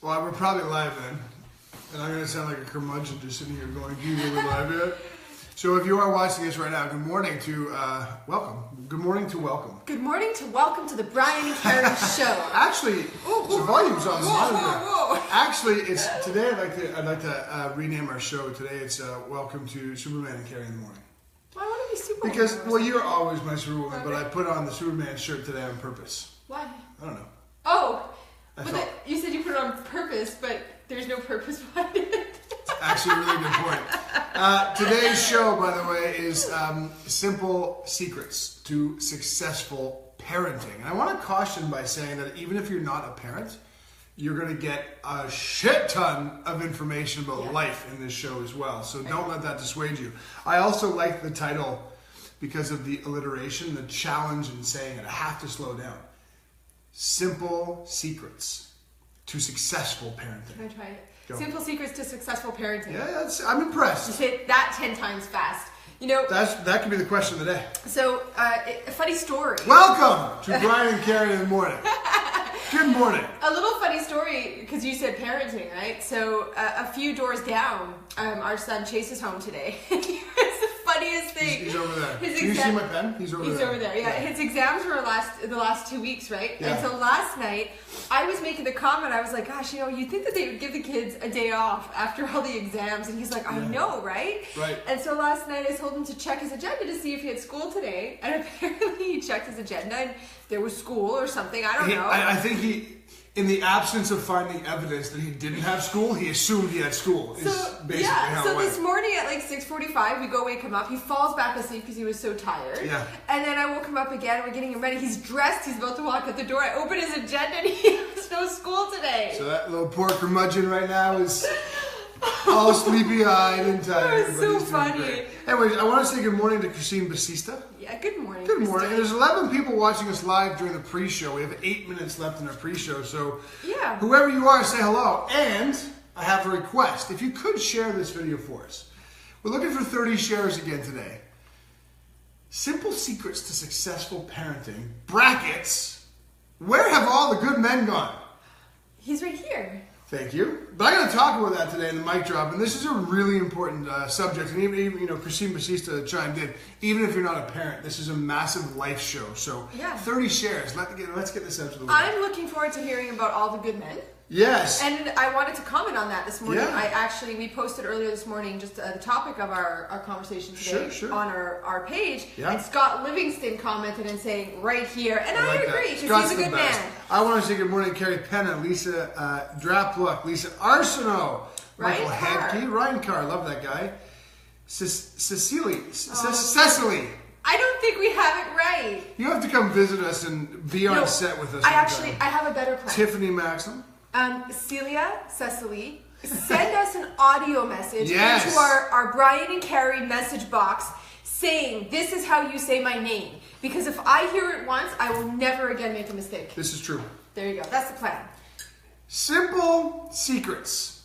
Well, we're probably live then. And I'm going to sound like a curmudgeon just sitting here going, do you really live yet? So if you are watching this right now, good morning to welcome. Good morning to welcome. Good morning to welcome to the Brian&Carrie show. Actually, the volume's on the monitor. Whoa. Actually, it's today. I'd like to rename our show. Today, it's welcome to Superman and Carrie in the morning. Why want to be Superman? Because well, you're always my Superwoman, but I put on the Superman shirt today on purpose. Why? I don't know. Oh, you said you put it on purpose, but there's no purpose behind it. Actually, a really good point. Today's show, by the way, is simple secrets to successful parenting. And I want to caution by saying that even if you're not a parent, you're going to get a shit ton of information about life in this show as well. So don't let that dissuade you. I also like the title because of the alliteration, the challenge in saying it. I have to slow down. Simple secrets to successful parenting. Can I try it? Go. Simple secrets to successful parenting. Yeah, I'm impressed. You say that 10 times fast. You know, that could be the question of the day. So, a funny story. Welcome to Brian&Carrie in the morning. Good morning. A little funny story, because you said parenting, right? So, a few doors down, our son Chase is home today. It's the funniest thing. He's over there. Can you see my pen? He's over there. He's over there, yeah. His exams were the last 2 weeks, right? Yeah. And so last night, I was making the comment, I was like, gosh, you'd think that they would give the kids a day off after all the exams. And he's like, I know, right? Right. And so last night I told him to check his agenda to see if he had school today. And apparently he checked his agenda and there was school or something. I don't know. I think he, in the absence of finding evidence that he didn't have school, he assumed he had school. Is basically how it went. This morning at like 6:45, we go wake him up. He falls back asleep because he was so tired. Yeah. And then I woke him up again. We're getting him ready. He's dressed. He's about to walk out the door. I open his agenda and he has no school today. So that little poor curmudgeon right now is all sleepy-eyed and tired. That was so funny. Anyways, I want to say good morning to Christine Basista. Yeah, good morning. Good morning. And there's 11 people watching us live during the pre-show. We have 8 minutes left in our pre-show, so whoever you are, say hello. And I have a request. If you could share this video for us. We're looking for 30 shares again today. Simple secrets to successful parenting. Brackets. Where have all the good men gone? He's right here. Thank you. But I'm going to talk about that today in the mic drop, and this is a really important subject. And even Christine Basista chimed in. Even if you're not a parent, this is a massive life show. So 30 shares. Let's get this out to the world. I'm looking forward to hearing about all the good men. Yes. And I wanted to comment on that this morning. Yeah. We posted earlier this morning just the topic of our conversation today on our page. Yeah. And Scott Livingston commented and saying right here, and I agree because he's a good man. I want to say good morning, Carrie Penna, Lisa Drapluck, Lisa Arsenault, Michael Hedke, Ryan Carr, love that guy, Cecily. I don't think we have it right. You have to come visit us and be on set with us. I have a better plan. Tiffany Maxim. Cecily, send us an audio message into our Brian&Carrie message box saying, this is how you say my name. Because if I hear it once, I will never again make a mistake. This is true. There you go. That's the plan. Simple secrets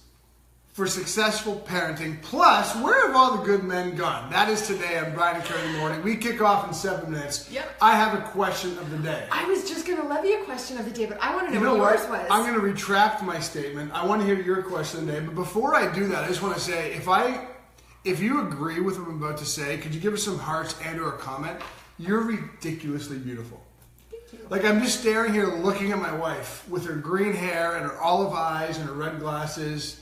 for successful parenting. Plus, where have all the good men gone? That is today on Brian&Carrie in the morning. We kick off in 7 minutes. Yep. I have a question of the day. I was just going to levy a question of the day, but I want to know what yours was. I'm going to retract my statement. I want to hear your question of the day. But before I do that, I just want to say, if you agree with what I'm about to say, could you give us some hearts and or a comment? You're ridiculously beautiful. Thank you. Like, I'm just staring here looking at my wife with her green hair and her olive eyes and her red glasses.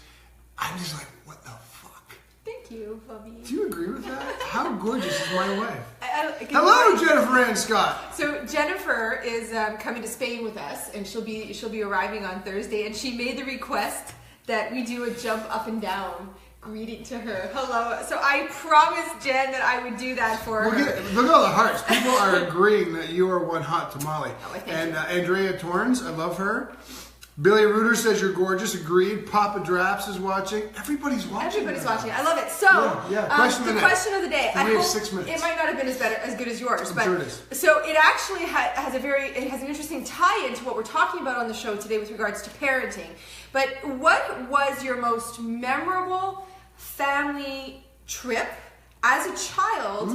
I'm just like, what the fuck? Thank you, Bubby. Do you agree with that? How gorgeous is my wife? Hello, Jennifer Ann Scott. So Jennifer is coming to Spain with us, and she'll be arriving on Thursday. And she made the request that we do a jump up and down greeting to her. Hello. So I promised Jen that I would do that for her. Look at all the hearts. People are agreeing that you are one hot tamale. And Andrea Torrens, I love her. Billy Reuter says you're gorgeous. Agreed. Papa Draps is watching. Everybody's watching. Everybody's watching. I love it. So, question of the day. We have 6 minutes. It might not have been as good as yours, but sure it is. So it actually has an interesting tie into what we're talking about on the show today with regards to parenting. But what was your most memorable family trip as a child,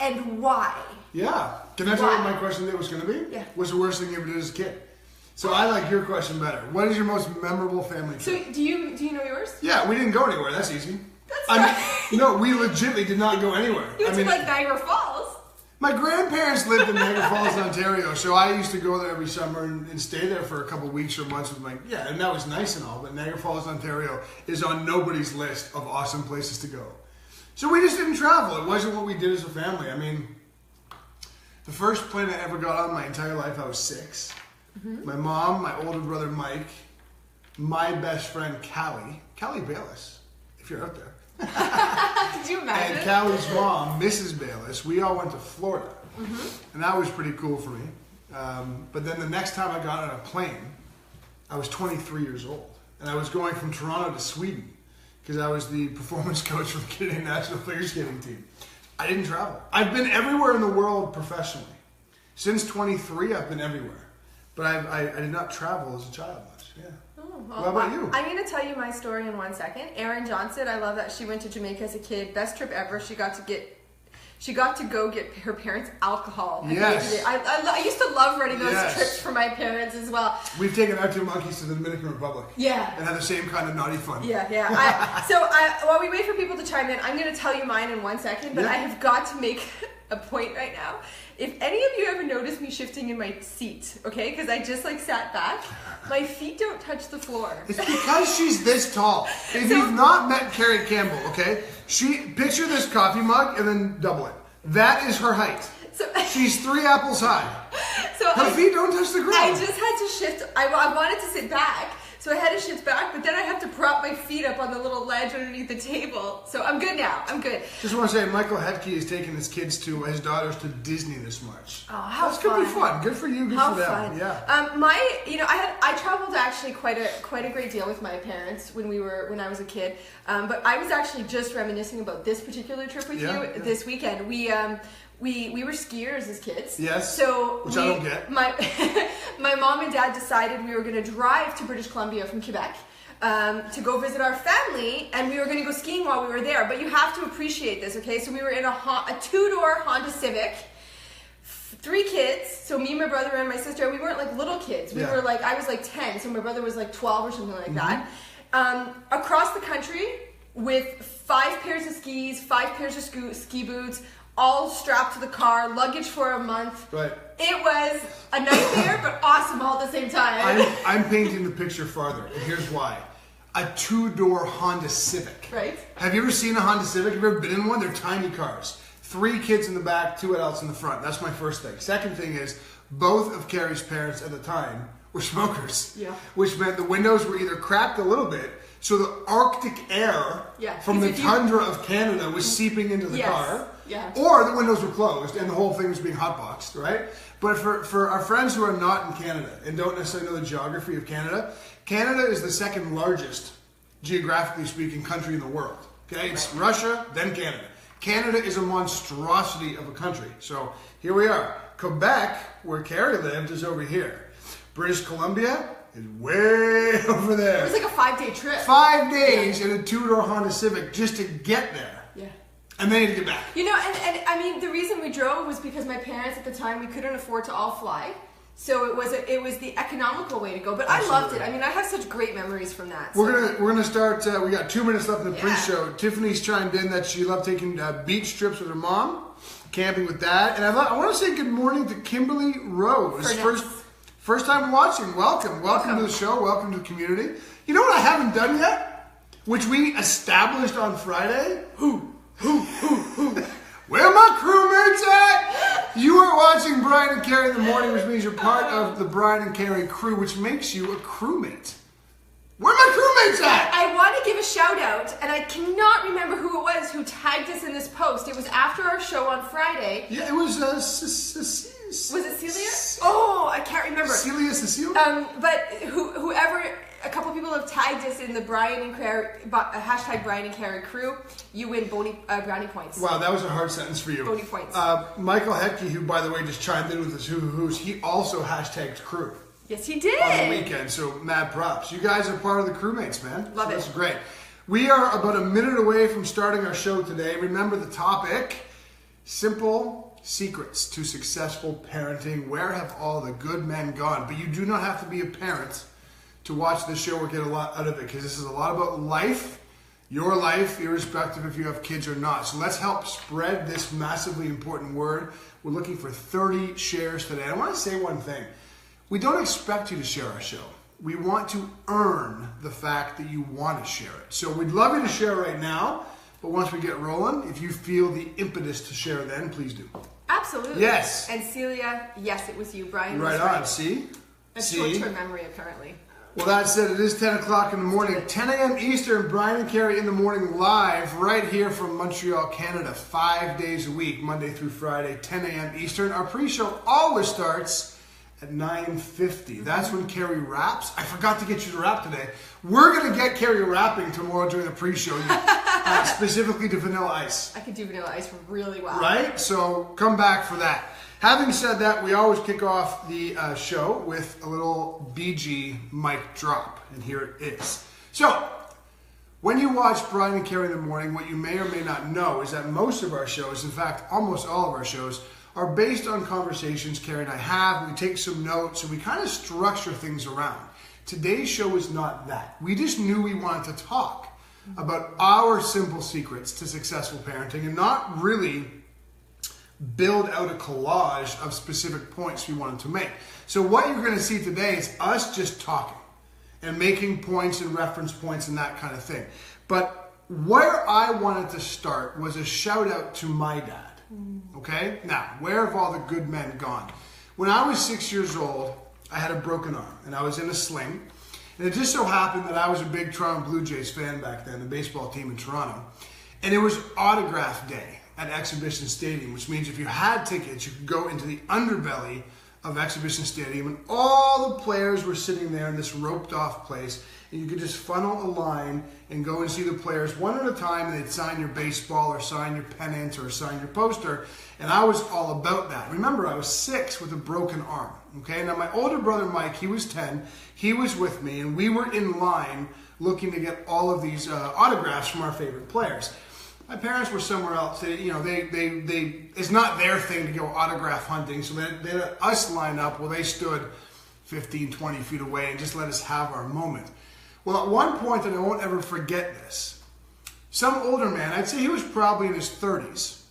and why? Yeah. Can I tell you what my question today was going to be? Yeah. What's the worst thing you ever did as a kid? So I like your question better. What is your most memorable family trip? So do you know yours? Yeah, we didn't go anywhere. That's easy. That's No, we legitimately did not go anywhere. You went to like Niagara Falls. My grandparents lived in Niagara Falls, Ontario, so I used to go there every summer and stay there for a couple of weeks or months with and that was nice and all, but Niagara Falls, Ontario is on nobody's list of awesome places to go. So we just didn't travel. It wasn't what we did as a family. I mean, the first plane I ever got on my entire life, I was 6. Mm-hmm. My mom, my older brother Mike, my best friend Callie Bayless, if you're out there. Did you imagine? And Callie's mom, Mrs. Bayless, we all went to Florida. Mm-hmm. And that was pretty cool for me. But then the next time I got on a plane, I was 23 years old. And I was going from Toronto to Sweden because I was the performance coach for the Canadian National Figure Skating team. I didn't travel. I've been everywhere in the world professionally. Since 23, I've been everywhere. But I did not travel as a child much. Yeah. Oh, well, what about you? I'm going to tell you my story in 1 second. Erin Johnson, I love that she went to Jamaica as a kid. Best trip ever. She got to go get her parents alcohol. Yes. I used to love running those Yes. trips for my parents as well. We've taken our 2 monkeys to the Dominican Republic. Yeah. And had the same kind of naughty fun. Yeah. While we wait for people to chime in, I'm going to tell you mine in 1 second, but I have got to make a point right now. If any of you ever notice me shifting in my seat, okay, because I just sat back, my feet don't touch the floor. It's because she's this tall. If you've not met Carrie Campbell, okay, picture this coffee mug and then double it. That is her height. She's 3 apples high. Her feet don't touch the ground. I just had to shift. I wanted to sit back, so I had to shift back, but then I have to prop my feet up on the little ledge underneath the table. So I'm good now. I'm good. Just want to say, Michael Hetke is taking his daughters to Disney this March. Oh, how That's fun! gonna be fun. Good for you. Good How for them. fun! Yeah. I traveled actually quite a great deal with my parents when I was a kid. But I was actually just reminiscing about this particular trip with you this weekend. We were skiers as kids. Yes. So which I don't get. My mom and dad decided we were going to drive to British Columbia from Quebec to go visit our family, and we were going to go skiing while we were there. But you have to appreciate this, okay? So we were in a 2-door Honda Civic. 3 kids, so me, my brother, and my sister, and we weren't little kids. We were I was 10, so my brother was 12 or something like that. Across the country with 5 pairs of skis, 5 pairs of ski boots, all strapped to the car, luggage for a month. Right. It was a nightmare, but awesome all at the same time. I'm painting the picture farther, and here's why. A 2-door Honda Civic. Right. Have you ever seen a Honda Civic? Have you ever been in one? They're tiny cars. 3 kids in the back, 2 adults in the front. That's my first thing. Second thing is, both of Carrie's parents at the time were smokers. Yeah. Which meant the windows were either cracked a little bit, so the Arctic air from the tundra of Canada was seeping into the car. Yeah. Or the windows were closed and the whole thing was being hotboxed, right? But for our friends who are not in Canada and don't necessarily know the geography of Canada, Canada is the second largest, geographically speaking, country in the world. Okay, it's Russia, then Canada. Canada is a monstrosity of a country. So here we are. Quebec, where Carrie lived, is over here. British Columbia is way over there. It was a 5-day trip. 5 days in a 2-door Honda Civic just to get there. Yeah. And then to get back. And I mean, the reason we drove was because my parents at the time, we couldn't afford to all fly. So it was the economical way to go, but absolutely. I loved it. I mean, I have such great memories from that. So. We're gonna start. We got 2 minutes left in the pre-show. Tiffany's chimed in that she loved taking beach trips with her mom, camping with dad, and I want to say good morning to Kimberly Rose. First time watching. Welcome to the show. Welcome to the community. You know what I haven't done yet, which we established on Friday. Who? Where my crewmates at? You are watching Brian and Carrie in the morning, which means you're part of the Brian and Carrie crew, which makes you a crewmate. Where my crewmates at? I want to give a shout out, and I cannot remember who it was who tagged us in this post. It was after our show on Friday. Yeah, it was was it Celia? Oh, I can't remember. Cecile? But whoever, a couple people have tagged us in the Brian and Carrie, hashtag Brian and Carrie crew. You win brownie points. Wow, that was a hard sentence for you. Brownie points. Michael Hetke, who by the way just chimed in with his who's, he also hashtagged crew. Yes, he did. On the weekend, so mad props. You guys are part of the crewmates, man. Love it. That's great. We are about a minute away from starting our show today. Remember the topic, simple secrets to successful parenting. Where have all the good men gone? But you do not have to be a parent to watch this show or get a lot out of it, because this is a lot about life, your life, irrespective if you have kids or not. So let's help spread this massively important word. We're looking for 30 shares today. I want to say one thing. We don't expect you to share our show. We want to earn the fact that you want to share it. So we'd love you to share right now, but once we get rolling, if you feel the impetus to share then, please do. Absolutely. Yes. And Celia, yes, it was you. Brian Right was on, right. see? A short-term memory, apparently. Well, that said, it is 10 o'clock in the morning, 10 a.m. Eastern, Brian&Carrie in the morning live right here from Montreal, Canada, 5 days a week, Monday through Friday, 10 a.m. Eastern. Our pre-show always starts at 9:50. That's when Carrie raps. I forgot to get you to rap today. We're going to get Carrie rapping tomorrow during the pre-show, specifically to Vanilla Ice. I could do Vanilla Ice really well. Right? So come back for that. Having said that, we always kick off the show with a little BG mic drop, and here it is. So, when you watch Brian&Carrie in the morning, what you may or may not know is that most of our shows, in fact, almost all of our shows, are based on conversations Carrie and I have. We take some notes, and we kind of structure things around. Today's show is not that. We just knew we wanted to talk about our simple secrets to successful parenting and not really build out a collage of specific points we wanted to make. So what you're going to see today is us just talking and making points and reference points and that kind of thing. But where I wanted to start was a shout out to my dad. Okay? Now, where have all the good men gone? When I was 6 years old, I had a broken arm and I was in a sling. And it just so happened that I was a big Toronto Blue Jays fan back then, the baseball team in Toronto. And it was autograph day at Exhibition Stadium, which means if you had tickets, you could go into the underbelly of Exhibition Stadium, and all the players were sitting there in this roped off place, and you could just funnel a line and go and see the players one at a time, and they'd sign your baseball or sign your pennant or sign your poster, and I was all about that. Remember, I was 6 with a broken arm, okay? Now, my older brother, Mike, he was 10, he was with me, and we were in line looking to get all of these autographs from our favorite players. My parents were somewhere else. They it's not their thing to go autograph hunting, so they let us line up. Well, they stood 15, 20 feet away and just let us have our moment. Well, at one point, and I won't ever forget this, some older man, I'd say he was probably in his 30s,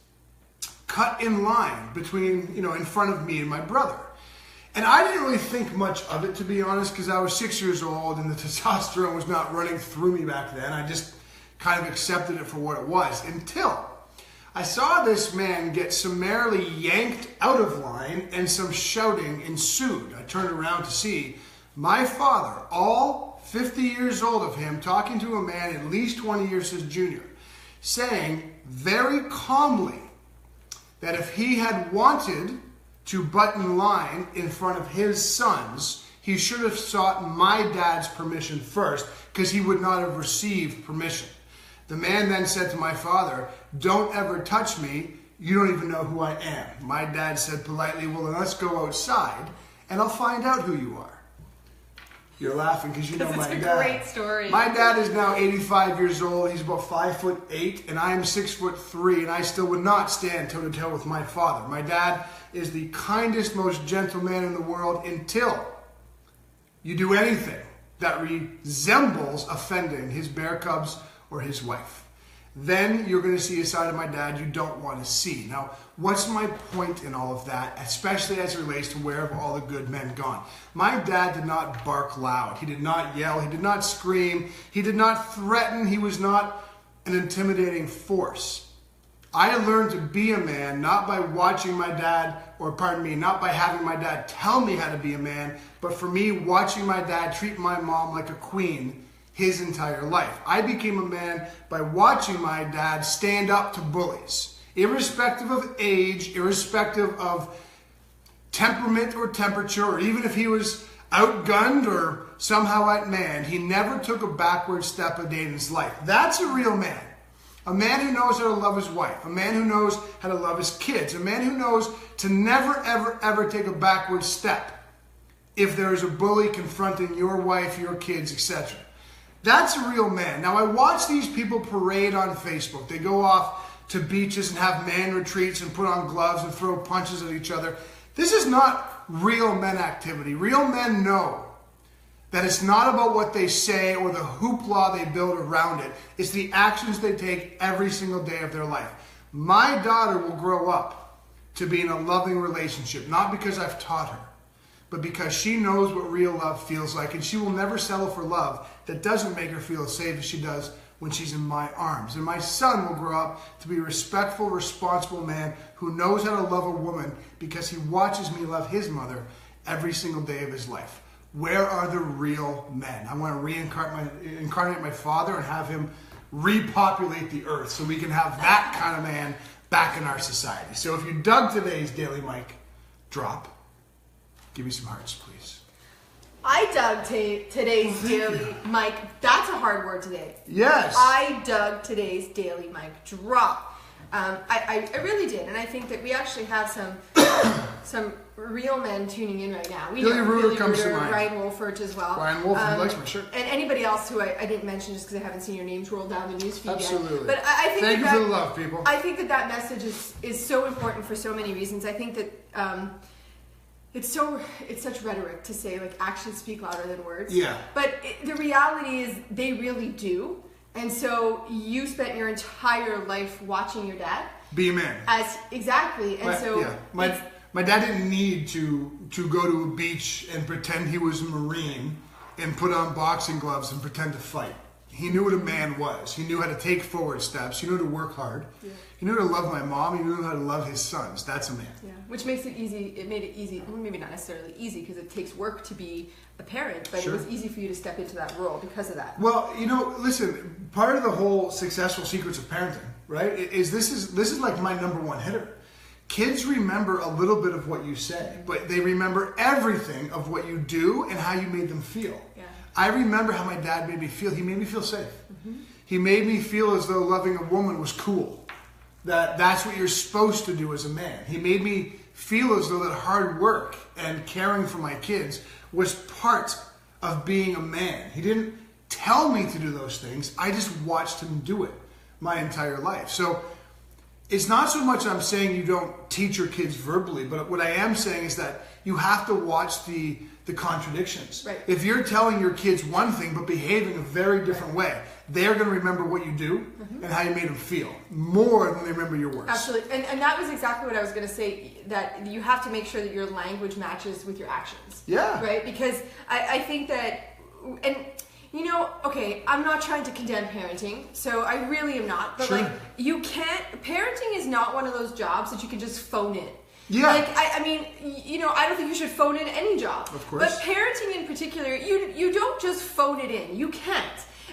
cut in line between, in front of me and my brother. And I didn't really think much of it, to be honest, because I was 6 years old and the testosterone was not running through me back then. I just kind of accepted it for what it was, until I saw this man get summarily yanked out of line and some shouting ensued. I turned around to see my father, all 50 years old of him, talking to a man at least 20 years his junior, saying very calmly that if he had wanted to butt in line in front of his sons, he should have sought my dad's permission first, because he would not have received permission. The man then said to my father, "Don't ever touch me. You don't even know who I am." My dad said politely, "Well, then let's go outside and I'll find out who you are." You're laughing because you know my dad. It's a great story. My dad is now 85 years old. He's about 5'8", and I am 6'3", and I still would not stand toe to toe with my father. My dad is the kindest, most gentle man in the world until you do anything that resembles offending his bear cubs or his wife. Then you're going to see a side of my dad you don't want to see. Now, what's my point in all of that, especially as it relates to where have all the good men gone? My dad did not bark loud. He did not yell. He did not scream. He did not threaten. He was not an intimidating force. I learned to be a man not by watching my dad, not by having my dad tell me how to be a man, but for me watching my dad treat my mom like a queen his entire life. I became a man by watching my dad stand up to bullies, irrespective of age, irrespective of temperament or temperature, or even if he was outgunned or somehow outmanned. He never took a backward step a day in his life. That's a real man. A man who knows how to love his wife. A man who knows how to love his kids. A man who knows to never, ever, ever take a backward step if there is a bully confronting your wife, your kids, etc. That's a real man. Now, I watch these people parade on Facebook. They go off to beaches and have man retreats and put on gloves and throw punches at each other. This is not real men activity. Real men know that it's not about what they say or the hoopla they build around it. It's the actions they take every single day of their life. My daughter will grow up to be in a loving relationship, not because I've taught her, but because she knows what real love feels like, and she will never settle for love that doesn't make her feel as safe as she does when she's in my arms. And my son will grow up to be a respectful, responsible man who knows how to love a woman because he watches me love his mother every single day of his life. Where are the real men? I want to reincarnate my father and have him repopulate the earth so we can have that kind of man back in our society. So if you dug today's Daily Mike drop, give me some hearts, please. I dug today's Daily Mike. That's a hard word today. Yes. I dug today's Daily Mike drop. I really did, and I think that we actually have some real men tuning in right now. We Billy know Reuter comes to mind. Brian Wolfert as well. Brian Wolfert, he likes my shirt. And anybody else who I didn't mention just because I haven't seen your names roll down the newsfeed Absolutely. yet. But I think Thank you for the love, people. I think that message is so important for so many reasons. I think that it's such rhetoric to say like actions speak louder than words. Yeah. But the reality is they really do. And so you spent your entire life watching your dad be a man. Exactly. And My dad didn't need to go to a beach and pretend he was a Marine and put on boxing gloves and pretend to fight. He knew what a man was. He knew how to take forward steps. He knew how to work hard. Yeah. He knew how to love my mom. He knew how to love his sons. That's a man. Yeah, which makes it easy. It made it easy. Well, maybe not necessarily easy because it takes work to be a parent, but It was easy for you to step into that role because of that. Well, listen, part of the whole successful secrets of parenting, right, is this is like my number one hitter. Kids remember a little bit of what you say, but they remember everything of what you do and how you made them feel. Yeah. I remember how my dad made me feel. He made me feel safe. Mm-hmm. He made me feel as though loving a woman was cool. That's what you're supposed to do as a man. He made me feel as though that hard work and caring for my kids was part of being a man. He didn't tell me to do those things. I just watched him do it my entire life. So it's not so much I'm saying you don't teach your kids verbally, but what I am saying is that you have to watch the contradictions. Right. If you're telling your kids one thing but behaving a very different way, they're going to remember what you do and how you made them feel more than they remember your words. Absolutely. And that was exactly what I was going to say, that you have to make sure that your language matches with your actions. Yeah. Right? Because I think that, and okay, I'm not trying to condemn parenting, so I really am not. But you can't, parenting is not one of those jobs that you can just phone in. Yeah. I mean, I don't think you should phone in any job. Of course. But parenting in particular, you don't just phone it in. You can't.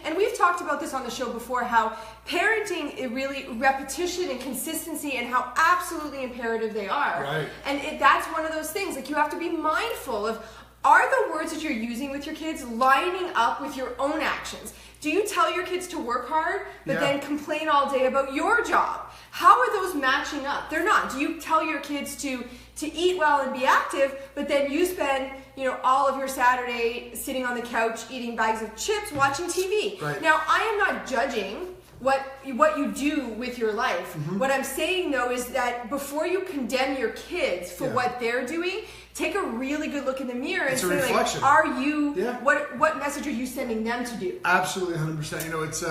And we've talked about this on the show before, how parenting, it really, repetition and consistency and how absolutely imperative they are. Right. And that's one of those things, like you have to be mindful of, are the words that you're using with your kids lining up with your own actions? Do you tell your kids to work hard, but then complain all day about your job? How are those matching up? They're not. Do you tell your kids to eat well and be active, but then you spend all of your Saturday sitting on the couch eating bags of chips, watching TV? Right. Now, I am not judging what you do with your life. Mm-hmm. What I'm saying though is that before you condemn your kids for what they're doing, take a really good look in the mirror and say, like, are you, what message are you sending them to do? Absolutely, 100%. It's,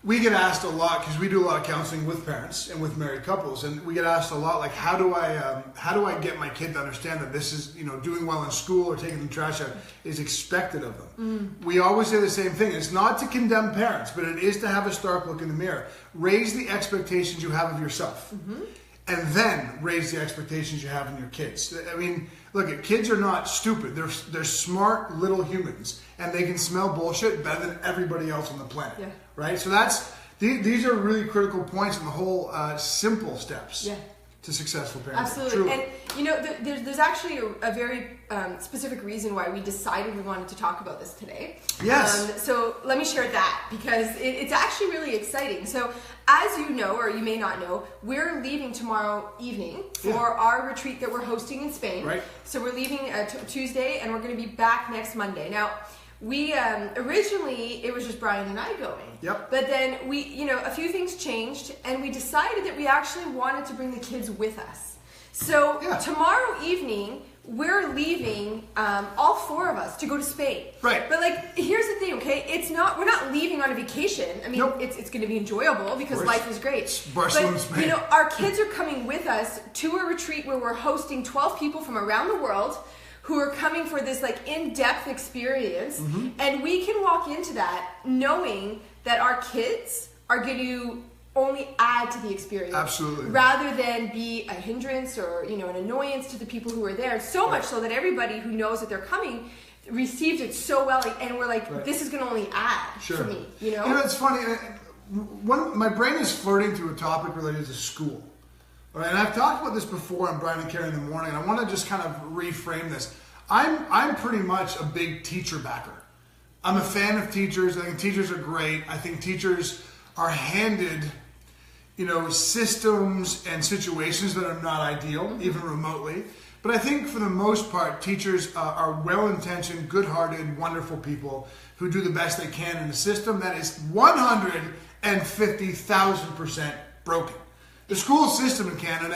we get asked a lot, because we do a lot of counseling with parents and with married couples, and we get asked a lot, like, how do I get my kid to understand that this is, doing well in school or taking the trash out is expected of them? We always say the same thing. It's not to condemn parents, but it is to have a stark look in the mirror. Raise the expectations you have of yourself. Mm-hmm. And then raise the expectations you have in your kids. I mean, look, kids are not stupid. They're smart little humans, and they can smell bullshit better than everybody else on the planet. Yeah. Right? So these are really critical points in the whole simple steps to successful parenting. Absolutely. Truly. And there's actually a very specific reason why we decided we wanted to talk about this today. Yes. So let me share that, because it's actually really exciting. So as you know, or you may not know, we're leaving tomorrow evening for our retreat that we're hosting in Spain. Right. So we're leaving Tuesday, and we're going to be back next Monday. Now, we originally it was just Brian and I going. Yep. But then we, you know, a few things changed, and we decided that we actually wanted to bring the kids with us. So tomorrow evening we're leaving, all four of us, to go to Spain. Right. But like, here's the thing, okay? We're not leaving on a vacation. I mean, it's going to be enjoyable because life is great. It's Barcelona, Spain. You know, our kids are coming with us to a retreat where we're hosting 12 people from around the world who are coming for this like in-depth experience, and we can walk into that knowing that our kids are going to only add to the experience. Absolutely. Rather than be a hindrance or, you know, an annoyance to the people who are there. So much so that everybody who knows that they're coming receives it so well, and we're like, this is going to only add for me, you know? You know, it's funny. My brain is flirting to a topic related to school. Right? And I've talked about this before on Brian&Carrie in the morning, and I want to just kind of reframe this. I'm pretty much a big teacher backer. I'm a fan of teachers. I think teachers are great. I think teachers are handed, you know, systems and situations that are not ideal, even remotely. But I think for the most part, teachers are well-intentioned, good-hearted, wonderful people who do the best they can in a system that is 150,000% broken. The school system in Canada,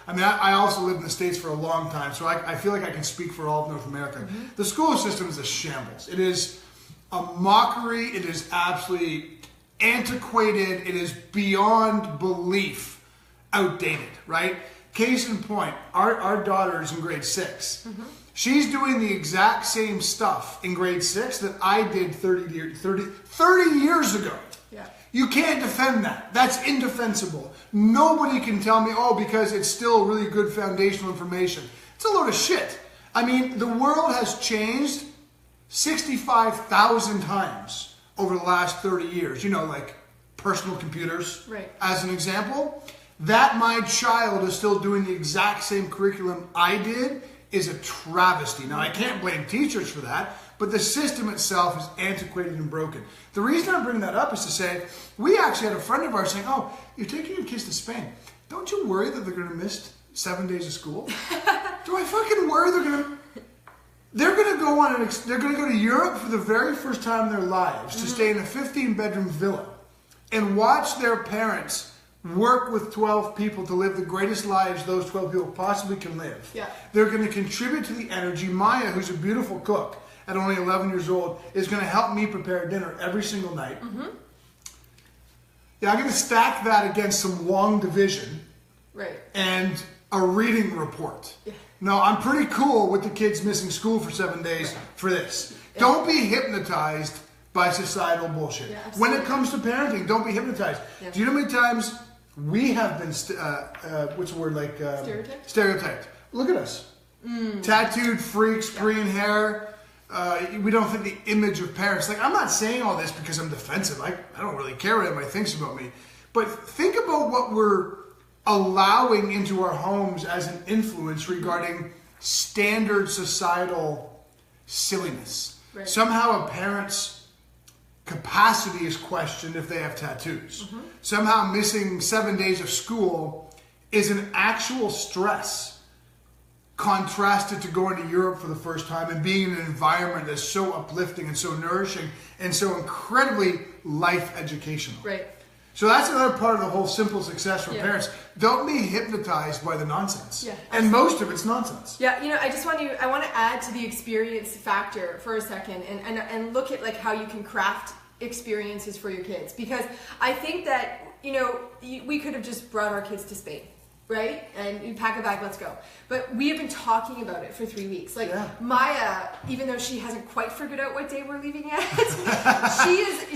and I also lived in the States for a long time, so I feel like I can speak for all of North America. The school system is a shambles. It is a mockery. It is absolutely antiquated. It is beyond belief outdated, right? Case in point, our daughter is in grade 6. She's doing the exact same stuff in grade 6 that I did 30 years ago. Yeah. You can't defend that. That's indefensible. Nobody can tell me, because it's still really good foundational information. It's a load of shit. I mean, the world has changed 65,000 times over the last 30 years. You know, like personal computers, as an example. That my child is still doing the exact same curriculum I did is a travesty. Now, I can't blame teachers for that, but the system itself is antiquated and broken. The reason I'm bringing that up is to say, we actually had a friend of ours saying, you're taking your kids to Spain. Don't you worry that they're going to miss 7 days of school? Do I fucking worry they're going to go they're going to go to Europe for the very first time in their lives to stay in a 15-bedroom villa and watch their parents work with 12 people to live the greatest lives those 12 people possibly can live. Yeah. They're going to contribute to the energy. Maya, who's a beautiful cook at only 11 years old, is going to help me prepare dinner every single night. Yeah, I'm going to stack that against some long division and a reading report. Yeah. No, I'm pretty cool with the kids missing school for 7 days for this. Yeah. Don't be hypnotized by societal bullshit. Yeah, when it comes to parenting, don't be hypnotized. Yeah. Do you know how many times we have been, what's the word, like... Stereotyped. Look at us. Tattooed freaks, green hair. We don't think the image of parents. Like, I'm not saying all this because I'm defensive. I don't really care what anybody thinks about me. But think about what we're allowing into our homes as an influence regarding standard societal silliness. Right. Somehow a parent's capacity is questioned if they have tattoos. Somehow missing 7 days of school is an actual stress contrasted to going to Europe for the first time and being in an environment that's so uplifting and so nourishing and so incredibly life educational. Right. So that's another part of the whole simple success for parents. Don't be hypnotized by the nonsense. Yeah, and most of it's nonsense. Yeah, you know, I want to add to the experience factor for a second and look at like how you can craft experiences for your kids, because I think that, you know, we could have just brought our kids to Spain, right? And you pack a bag, let's go. But we have been talking about it for 3 weeks. Like Maya, even though she hasn't quite figured out what day we're leaving yet,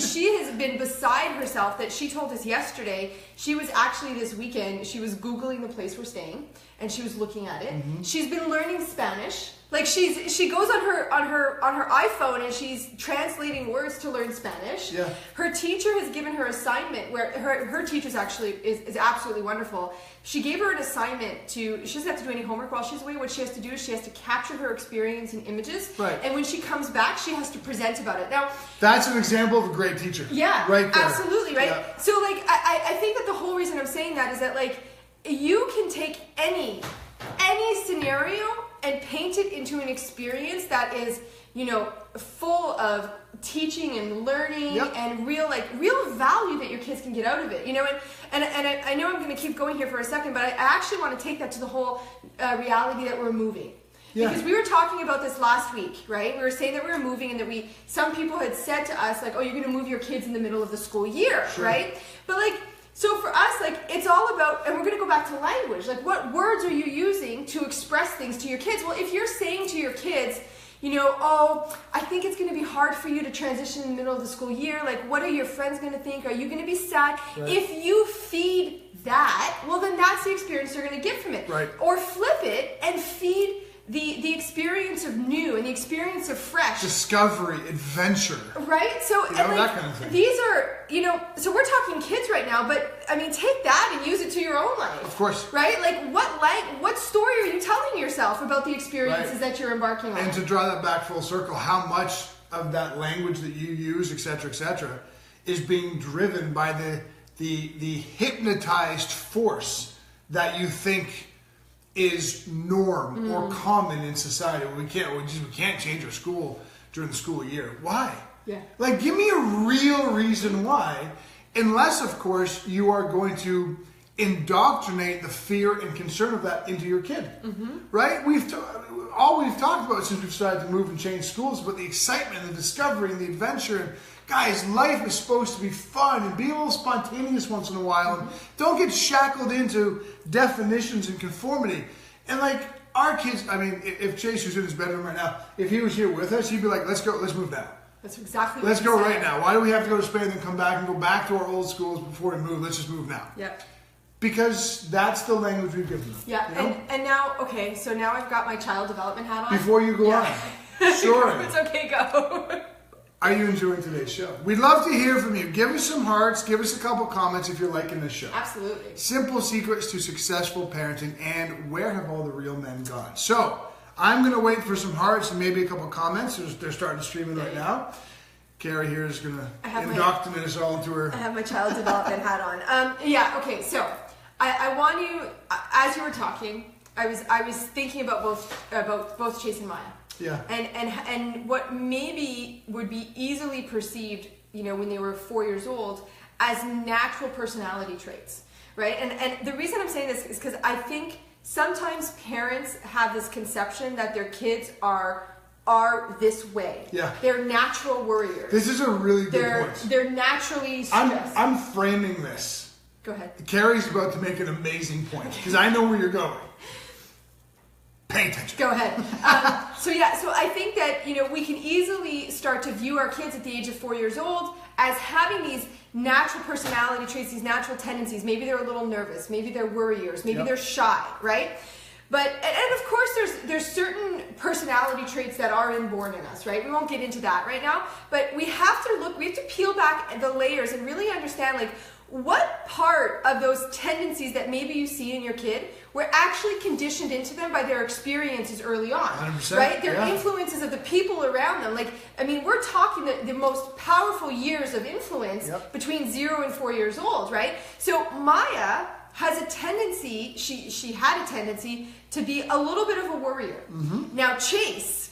she has been beside herself that she told us yesterday. She was actually this weekend, she was Googling the place we're staying and she was looking at it. She's been learning Spanish. Like she goes on her iPhone and she's translating words to learn Spanish. Yeah. Her teacher has given her assignment where her teacher's actually is absolutely wonderful. She gave her an assignment she doesn't have to do any homework while she's away. What she has to do is she has to capture her experience in images. Right. And when she comes back, she has to present about it. Now, that's an example of a great teacher. Yeah. Right there. Absolutely, right? Yeah. So like I think that the whole reason I'm saying that is that like you can take any scenario and paint it into an experience that is full of teaching and learning and real value that your kids can get out of it, and I know I'm going to keep going here for a second, but I actually want to take that to the whole reality that we're moving. Yeah. Because we were talking about this last week, right? We were saying that we were moving and that some people had said to us, like, oh, you're going to move your kids in the middle of the school year, right? But so for us, it's all about, and we're going to go back to language, what words are you using to express things to your kids? Well, if you're saying to your kids, oh, I think it's going to be hard for you to transition in the middle of the school year. What are your friends going to think? Are you going to be sad? Right. If you feed that, well, then that's the experience they're going to get from it. Right. Or flip it and feed the experience of new and the experience of fresh. Discovery, adventure. Right? So, that kind of thing. These are, so we're talking kids right now, but take that and use it to your own life. Of course. Right? What story are you telling yourself about the experiences that you're embarking on? And to draw that back full circle, how much of that language that you use, et cetera, is being driven by the hypnotized force that you think is norm or common in society. We can't change our school during the school year. Why? Yeah. Give me a real reason why, unless of course you are going to indoctrinate the fear and concern of that into your kid. Right? All we've talked about since we've started to move and change schools is about the excitement, the discovery, and the adventure. And guys, life is supposed to be fun and be a little spontaneous once in a while, and don't get shackled into definitions and conformity. And our kids, if Chase was in his bedroom right now, if he was here with us, he'd be like, let's move now. That's exactly what Let's go right now. Why do we have to go to Spain and then come back and go back to our old schools before we move? Let's just move now. Yep. Because that's the language we've given them. Yeah, and now, okay, so now I've got my child development hat on. Before you go on. Sure. It's okay, go. Are you enjoying today's show? We'd love to hear from you. Give us some hearts. Give us a couple comments if you're liking this show. Absolutely. Simple secrets to successful parenting, and where have all the real men gone? So, I'm going to wait for some hearts and maybe a couple comments. They're starting to stream in right now. Carrie here is going to indoctrinate us all into her. I have my child development hat on. Okay, so I want you, as you were talking, I was thinking about both Chase and Maya. Yeah. And what maybe would be easily perceived, when they were 4 years old, as natural personality traits, right? And the reason I'm saying this is because I think sometimes parents have this conception that their kids are this way. Yeah. They're natural worriers. This is a really good point. They're naturally stressed. I'm framing this. Go ahead. Carrie's about to make an amazing point because I know where you're going. Pay attention. Go ahead. So I think that, we can easily start to view our kids at the age of 4 years old as having these natural personality traits, these natural tendencies. Maybe they're a little nervous. Maybe they're worriers. Maybe they're shy, right? But, and of course there's certain personality traits that are inborn in us, right? We won't get into that right now, but we have to peel back the layers and really understand, what part of those tendencies that maybe you see in your kid were actually conditioned into them by their experiences early on, 100%, right? Their influences of the people around them. We're talking the most powerful years of influence between 0 and 4 years old, right? So Maya has a tendency, she had a tendency to be a little bit of a worrier. Now Chase,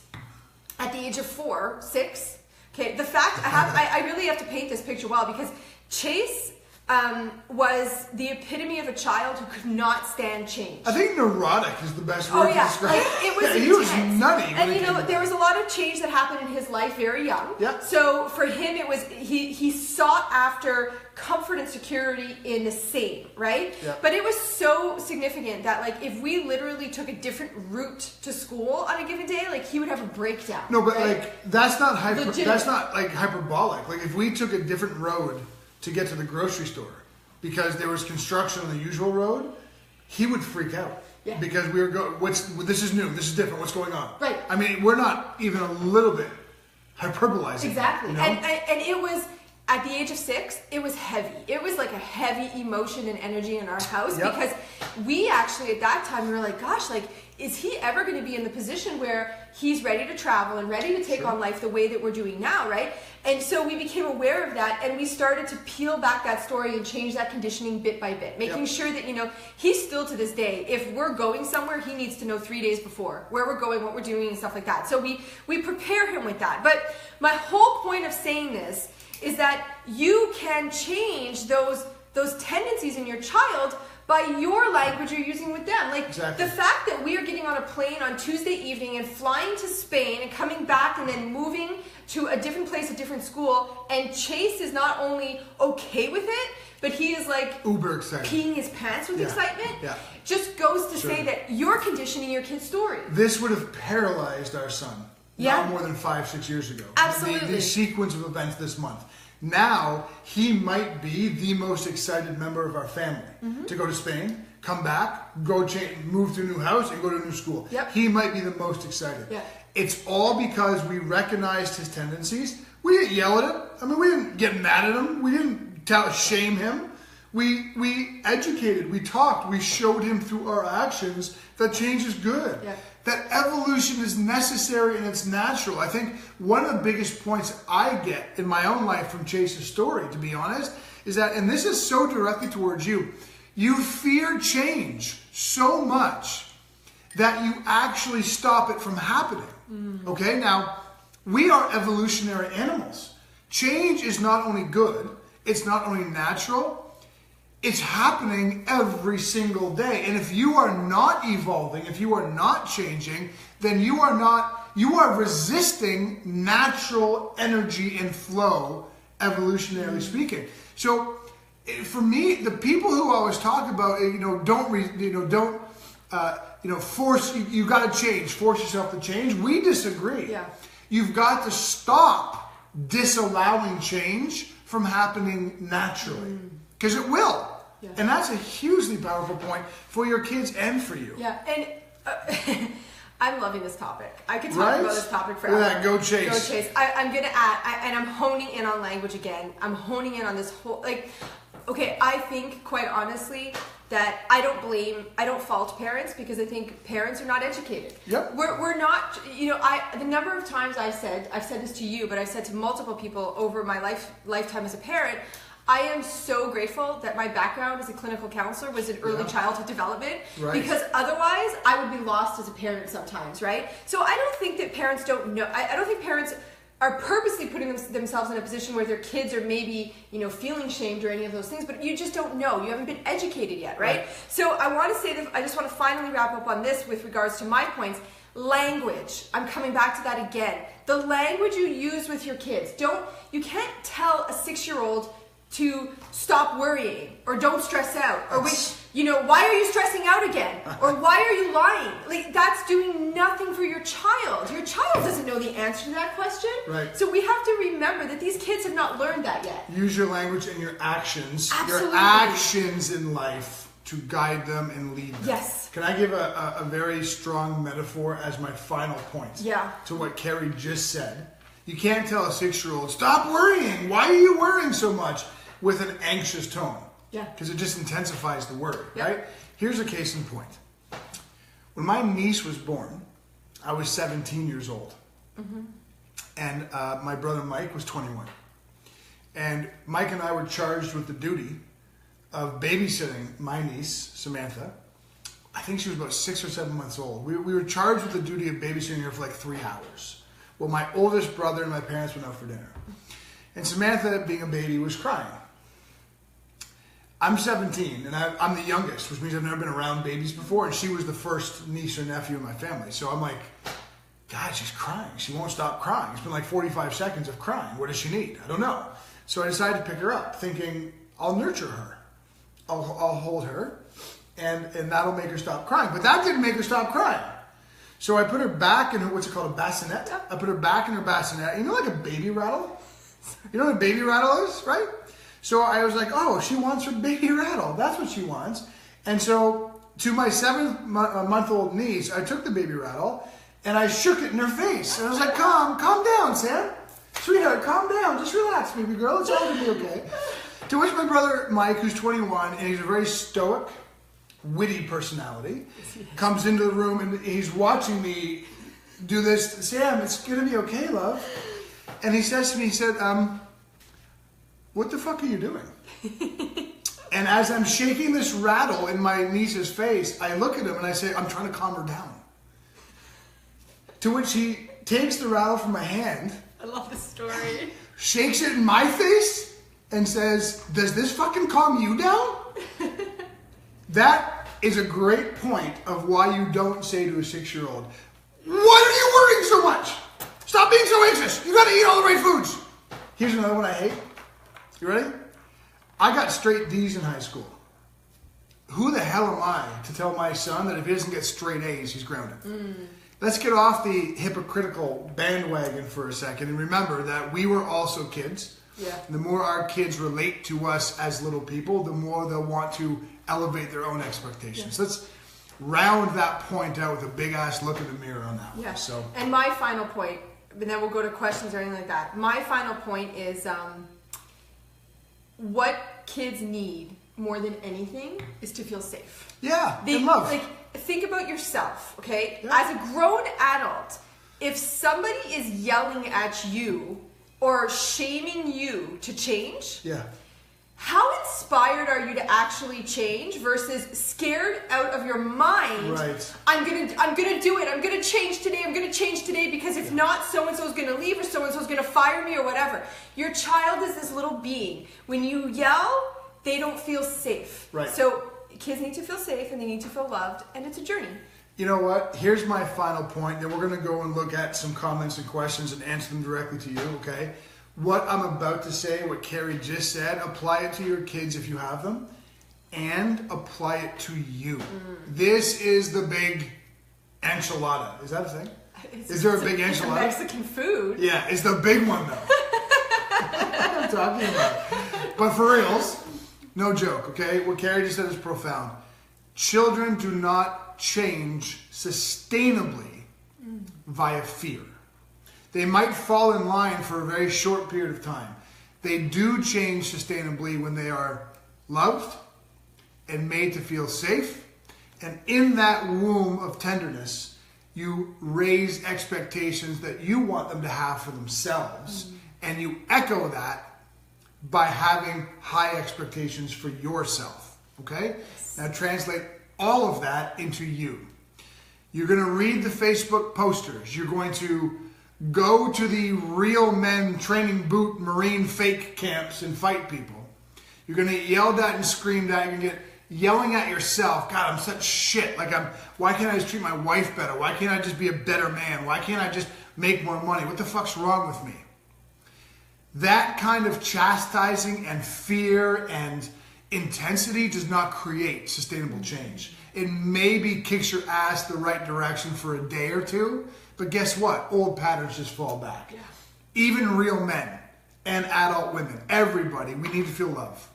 at the age of 4, 6, okay, the fact, I really have to paint this picture well, because Chase was the epitome of a child who could not stand change. I think neurotic is the best word to describe. It was intense. He was nutty. And there was a lot of change that happened in his life very young. Yeah. So for him, it was he sought after comfort and security in the same, right? Yeah. But it was so significant that if we literally took a different route to school on a given day, he would have a breakdown. No, but right? that's not hyperbolic. If we took a different road to get to the grocery store because there was construction on the usual road, he would freak out. Yeah. Because we were this is new, this is different, what's going on? Right. We're not even a little bit hyperbolizing. Exactly. And it was, at the age of 6, it was heavy. It was like a heavy emotion and energy in our house because we actually, at that time, we were like, gosh, is he ever going to be in the position where he's ready to travel and ready to take on life the way that we're doing now, right? And so we became aware of that, and we started to peel back that story and change that conditioning bit by bit, making sure that, he's still to this day, if we're going somewhere, he needs to know 3 days before where we're going, what we're doing, and stuff like that. So we prepare him with that. But my whole point of saying this is that you can change those tendencies in your child by your language you're using with them. Like, exactly. The fact that we are getting on a plane on Tuesday evening and flying to Spain and coming back and then moving to a different place, a different school, and Chase is not only okay with it, but he is like uber excited, peeing his pants with excitement, just goes to Sure. say that you're conditioning your kid's story. This would have paralyzed our son not more than 5-6 years ago. Absolutely. The sequence of events this month. Now, he might be the most excited member of our family to go to Spain, come back, move to a new house, and go to a new school. Yep. He might be the most excited. Yeah. It's all because we recognized his tendencies. We didn't yell at him. I mean, we didn't get mad at him. We didn't shame him. We educated, we talked, we showed him through our actions that change is good. Yeah. That evolution is necessary and it's natural. I think one of the biggest points I get in my own life from Chase's story, to be honest, is that, and this is so directly towards you, you fear change so much that you actually stop it from happening. Okay, now, we are evolutionary animals. Change is not only good, it's not only natural, it's happening every single day. And if you are not evolving, if you are not changing, then you are resisting natural energy and flow, evolutionarily speaking. So for me, the people who always talk about, force, you got to change, force yourself to change. We disagree. Yeah. You've got to stop disallowing change from happening naturally. Because it will. Yeah. And that's a hugely powerful point for your kids and for you. Yeah, and I'm loving this topic. I could talk about this topic forever. Yeah, go Chase. Go Chase. I'm going to add, and I'm honing in on language again. I'm honing in on this whole, I think, quite honestly, that I don't fault parents because I think parents are not educated. Yep. We're not, the number of times I've said this to you, but I've said to multiple people over my lifetime as a parent, I am so grateful that my background as a clinical counselor was in early childhood development, because otherwise I would be lost as a parent sometimes, right? So I don't think that parents don't know. I don't think parents are purposely putting themselves in a position where their kids are maybe, feeling shamed or any of those things, but you just don't know. You haven't been educated yet, right? So I want to say that I just want to finally wrap up on this with regards to my points. Language. I'm coming back to that again. The language you use with your kids. You can't tell a 6-year-old to stop worrying or don't stress out or why are you stressing out again or why are you lying? Like, that's doing nothing for your child. Your child doesn't know the answer to that question. Right. So we have to remember that these kids have not learned that yet. Use your language and your actions. Absolutely. Your actions in life to guide them and lead them. Yes. Can I give a very strong metaphor as my final point to what Carrie just said? You can't tell a 6-year-old, stop worrying. Why are you worrying so much? With an anxious tone. Yeah. Because it just intensifies the worry, right? Here's a case in point. When my niece was born, I was 17 years old. And my brother Mike was 21. And Mike and I were charged with the duty of babysitting my niece, Samantha. I think she was about 6 or 7 months old. We were charged with the duty of babysitting her for like 3 hours. Well, my oldest brother and my parents went out for dinner. And Samantha, being a baby, was crying. I'm 17, and I'm the youngest, which means I've never been around babies before, and she was the first niece or nephew in my family. So I'm like, God, she's crying. She won't stop crying. It's been like 45 seconds of crying. What does she need? I don't know. So I decided to pick her up, thinking I'll nurture her. I'll hold her, and that'll make her stop crying. But that didn't make her stop crying. So I put her back in her, what's it called, a bassinet? I put her back in her bassinet. You know, like a baby rattle? You know what a baby rattle is, right? So I was like, oh, she wants her baby rattle. That's what she wants. And so to my 7-month-old niece, I took the baby rattle and I shook it in her face. And I was like, calm down, Sam. Sweetheart, calm down. Just relax, baby girl. It's all going to be okay. To which my brother Mike, who's 21, and he's a very stoic, witty personality, comes into the room and he's watching me do this. Sam, it's going to be okay, love. And he says to me, he said, what the fuck are you doing? And as I'm shaking this rattle in my niece's face, I look at him and I say, I'm trying to calm her down. To which he takes the rattle from my hand. I love this story. Shakes it in my face and says, does this fucking calm you down? That is a great point of why you don't say to a 6-year-old, what are you worrying so much? Stop being so anxious. You gotta eat all the right foods. Here's another one I hate. You ready? I got straight D's in high school. Who the hell am I to tell my son that if he doesn't get straight A's, he's grounded? Let's get off the hypocritical bandwagon for a second and remember that we were also kids. Yeah. The more our kids relate to us as little people, the more they'll want to elevate their own expectations. Yeah. Let's round that point out with a big ass look in the mirror on that one. Yeah. So. And my final point, and then we'll go to questions or anything like that. My final point is what kids need more than anything is to feel safe. Yeah, and love. Like, think about yourself, okay? Yeah. As a grown adult, if somebody is yelling at you or shaming you to change, yeah, how inspired are you to actually change versus scared out of your mind? Right. I'm gonna do it. I'm gonna change today. I'm gonna change today because if not, so and so's gonna leave or so and so's gonna fire me or whatever. Your child is this little being. When you yell, they don't feel safe. Right. So kids need to feel safe and they need to feel loved, and it's a journey. You know what? Here's my final point. Then we're going to go and look at some comments and questions and answer them directly to you, okay? What I'm about to say, what Carrie just said, apply it to your kids if you have them, and apply it to you. This is the big enchilada. Is that a thing? Is there a big enchilada? Mexican food. Yeah, it's the big one, though. I'm talking about. But for reals, no joke, okay? What Carrie just said is profound. Children do not change sustainably via fear. They might fall in line for a very short period of time. They do change sustainably when they are loved and made to feel safe. And in that womb of tenderness, you raise expectations that you want them to have for themselves. And you echo that by having high expectations for yourself. Okay? Now translate all of that into you. You're going to read the Facebook posters. You're going to go to the real men training boot Marine fake camps and fight people. You're going to get yelled at and screamed at. You're going to get yelling at yourself. God, I'm such shit. Why can't I just treat my wife better? Why can't I just be a better man? Why can't I just make more money? What the fuck's wrong with me? That kind of chastising and fear and intensity does not create sustainable change. It maybe kicks your ass the right direction for a day or two, but guess what? Old patterns just fall back. Yeah. Even real men and adult women, everybody, we need to feel love.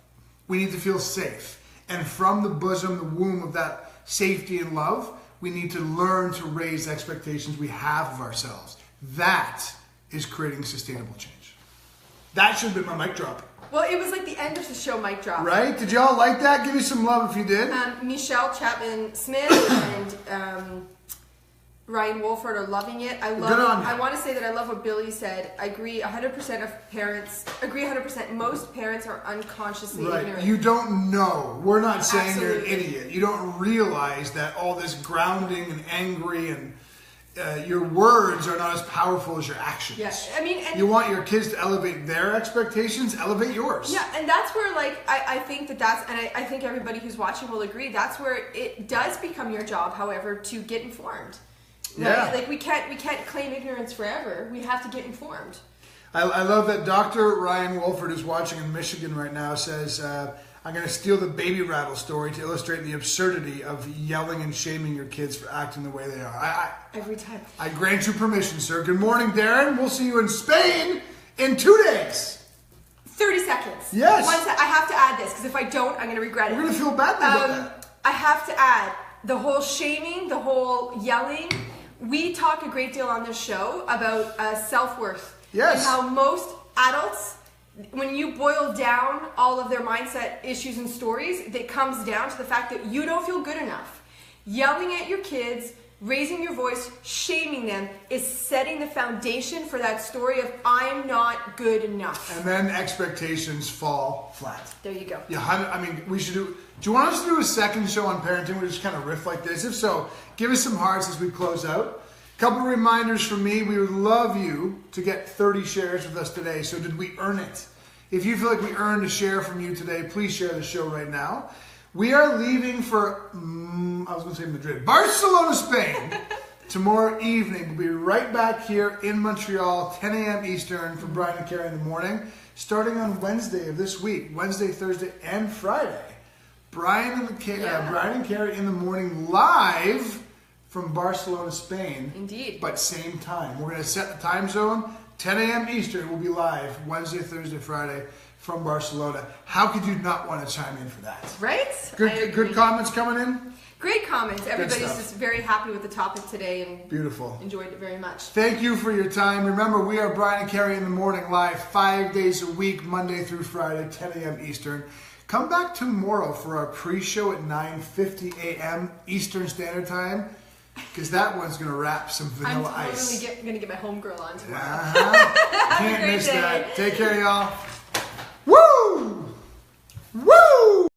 We need to feel safe. And from the bosom, the womb of that safety and love, we need to learn to raise expectations we have of ourselves. That is creating sustainable change. That should have been my mic drop. Well, it was like the end of the show mic drop. Right? Did y'all like that? Give me some love if you did. Michelle Chapman-Smith and Ryan Wolford are loving it. I want to say that I love what Billy said. I agree 100% of parents. Agree 100%. Most parents are unconsciously ignorant. You don't know. We're not saying Absolutely. You're an idiot. You don't realize that all this grounding and angry and your words are not as powerful as your actions. Yeah, I mean, and you want your kids to elevate their expectations, elevate yours. Yeah, and that's where, like, I think that's, and I think everybody who's watching will agree, that's where it does become your job, however, to get informed. Yeah. Right? Like, we can't claim ignorance forever. We have to get informed. I love that Dr. Ryan Wolford is watching in Michigan right now, says, I'm going to steal the baby rattle story to illustrate the absurdity of yelling and shaming your kids for acting the way they are. Every time. I grant you permission, sir. Good morning, Darren. We'll see you in Spain in 2 days. 30 seconds. Yes. I have to add this, because if I don't, I'm going to regret it. We're going to feel badly about that. I have to add, the whole shaming, the whole yelling, we talk a great deal on this show about self-worth. Yes. And how most adults, when you boil down all of their mindset issues and stories, it comes down to the fact that you don't feel good enough. Yelling at your kids, raising your voice, shaming them, is setting the foundation for that story of I'm not good enough. And then expectations fall flat. There you go. Yeah, I mean, we should do you want us to do a second show on parenting? We just kind of riff like this. If so, give us some hearts as we close out. Couple reminders from me. We would love you to get 30 shares with us today. So did we earn it? If you feel like we earned a share from you today, please share the show right now. We are leaving for, I was going to say Madrid, Barcelona, Spain, tomorrow evening. We'll be right back here in Montreal, 10 a.m. Eastern for Brian and Carrie in the morning, starting on Wednesday of this week, Wednesday, Thursday, and Friday. Brian and Carrie in the morning live from Barcelona, Spain. Indeed. But same time. We're going to set the time zone, 10 a.m. Eastern. We'll be live Wednesday, Thursday, Friday from Barcelona. How could you not want to chime in for that? Right? Good comments coming in? Great comments. Everybody's stuff. just very happy with the topic today and beautiful. Enjoyed it very much. Thank you for your time. Remember, we are Brian and Carrie in the morning live 5 days a week, Monday through Friday, 10 a.m. Eastern. Come back tomorrow for our pre-show at 9:50 a.m. Eastern Standard Time, because that one's going to wrap some vanilla ice. I'm going to get my homegirl on tomorrow. Can't miss that. Take care, y'all. Woo! Woo!